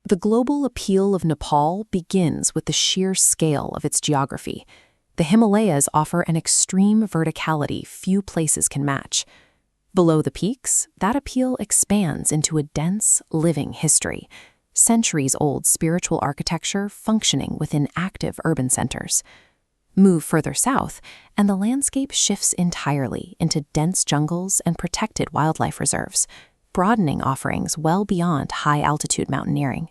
The global appeal of Nepal begins with the sheer scale of its geography. The Himalayas offer an extreme verticality few places can match. Below the peaks, that appeal expands into a dense, living history, centuries-old spiritual architecture functioning within active urban centers. Move further south, and the landscape shifts entirely into dense jungles and protected wildlife reserves, broadening offerings well beyond high-altitude mountaineering.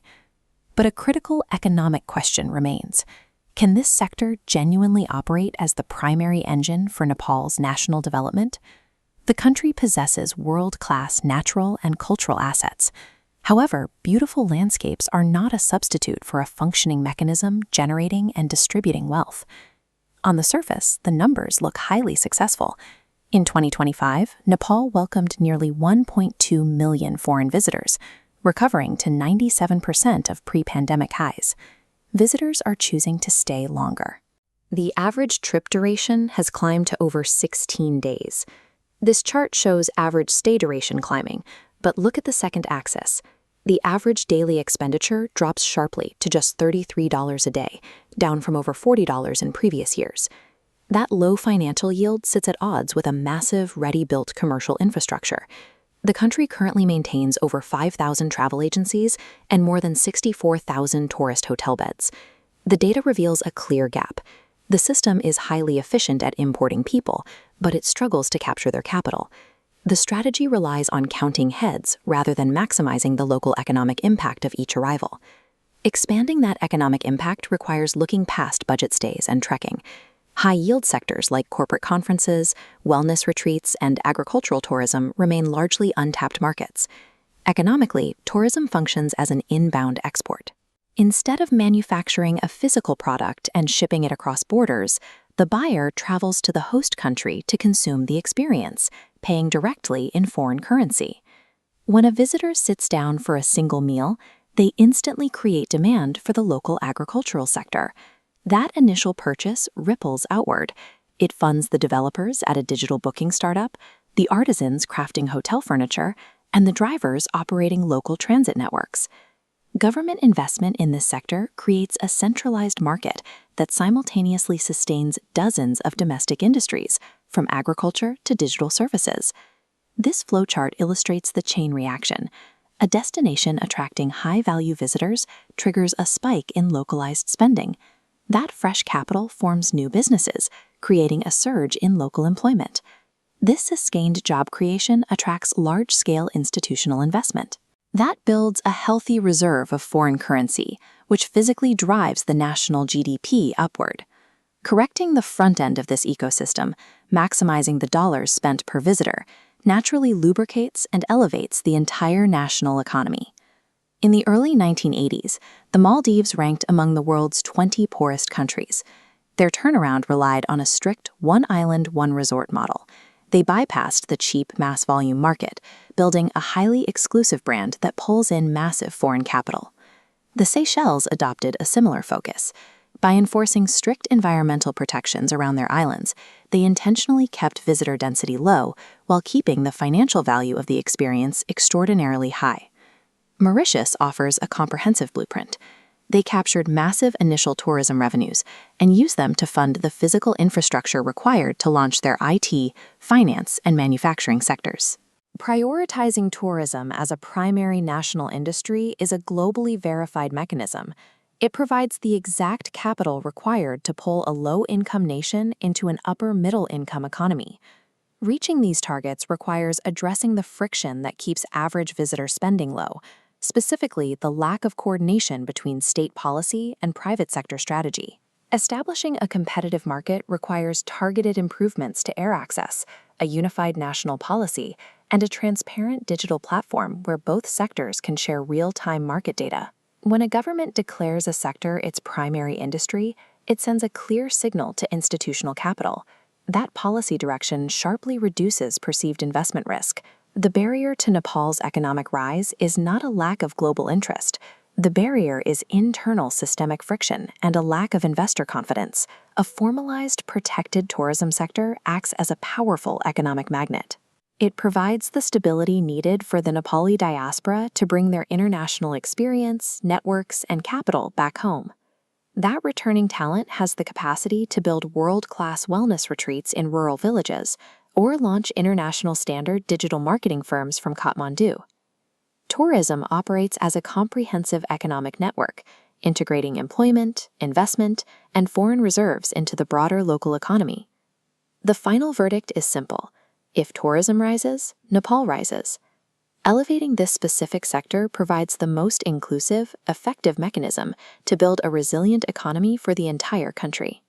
But a critical economic question remains. Can this sector genuinely operate as the primary engine for Nepal's national development? The country possesses world-class natural and cultural assets. However, beautiful landscapes are not a substitute for a functioning mechanism generating and distributing wealth. On the surface, the numbers look highly successful. In 2025, Nepal welcomed nearly 1.2 million foreign visitors, recovering to 97% of pre-pandemic highs. Visitors are choosing to stay longer. The average trip duration has climbed to over 16 days. This chart shows average stay duration climbing, but look at the second axis. The average daily expenditure drops sharply to just $33 a day, down from over $40 in previous years. That low financial yield sits at odds with a massive, ready-built commercial infrastructure. The country currently maintains over 5,000 travel agencies and more than 64,000 tourist hotel beds. The data reveals a clear gap. The system is highly efficient at importing people, but it struggles to capture their capital. The strategy relies on counting heads rather than maximizing the local economic impact of each arrival. Expanding that economic impact requires looking past budget stays and trekking. High-yield sectors like corporate conferences, wellness retreats, and agricultural tourism remain largely untapped markets. Economically, tourism functions as an inbound export. Instead of manufacturing a physical product and shipping it across borders, the buyer travels to the host country to consume the experience, paying directly in foreign currency. When a visitor sits down for a single meal, they instantly create demand for the local agricultural sector. That initial purchase ripples outward. It funds the developers at a digital booking startup, the artisans crafting hotel furniture, and the drivers operating local transit networks. Government investment in this sector creates a centralized market that simultaneously sustains dozens of domestic industries, from agriculture to digital services. This flowchart illustrates the chain reaction. A destination attracting high-value visitors triggers a spike in localized spending. That fresh capital forms new businesses, creating a surge in local employment. This sustained job creation attracts large-scale institutional investment. That builds a healthy reserve of foreign currency, which physically drives the national GDP upward. Correcting the front end of this ecosystem, maximizing the dollars spent per visitor, naturally lubricates and elevates the entire national economy. In the early 1980s, the Maldives ranked among the world's 20 poorest countries. Their turnaround relied on a strict one-island, one-resort model. They bypassed the cheap mass-volume market, building a highly exclusive brand that pulls in massive foreign capital. The Seychelles adopted a similar focus. By enforcing strict environmental protections around their islands, they intentionally kept visitor density low while keeping the financial value of the experience extraordinarily high. Mauritius offers a comprehensive blueprint. They captured massive initial tourism revenues and used them to fund the physical infrastructure required to launch their IT, finance, and manufacturing sectors. Prioritizing tourism as a primary national industry is a globally verified mechanism. It provides the exact capital required to pull a low-income nation into an upper-middle-income economy. Reaching these targets requires addressing the friction that keeps average visitor spending low, specifically the lack of coordination between state policy and private sector strategy. Establishing a competitive market requires targeted improvements to air access, a unified national policy, and a transparent digital platform where both sectors can share real-time market data. When a government declares a sector its primary industry, it sends a clear signal to institutional capital. That policy direction sharply reduces perceived investment risk. The barrier to Nepal's economic rise is not a lack of global interest. The barrier is internal systemic friction and a lack of investor confidence. A formalized, protected tourism sector acts as a powerful economic magnet. It provides the stability needed for the Nepali diaspora to bring their international experience, networks, and capital back home. That returning talent has the capacity to build world-class wellness retreats in rural villages or launch international standard digital marketing firms from Kathmandu. Tourism operates as a comprehensive economic network, integrating employment, investment, and foreign reserves into the broader local economy. The final verdict is simple. If tourism rises, Nepal rises. Elevating this specific sector provides the most inclusive, effective mechanism to build a resilient economy for the entire country.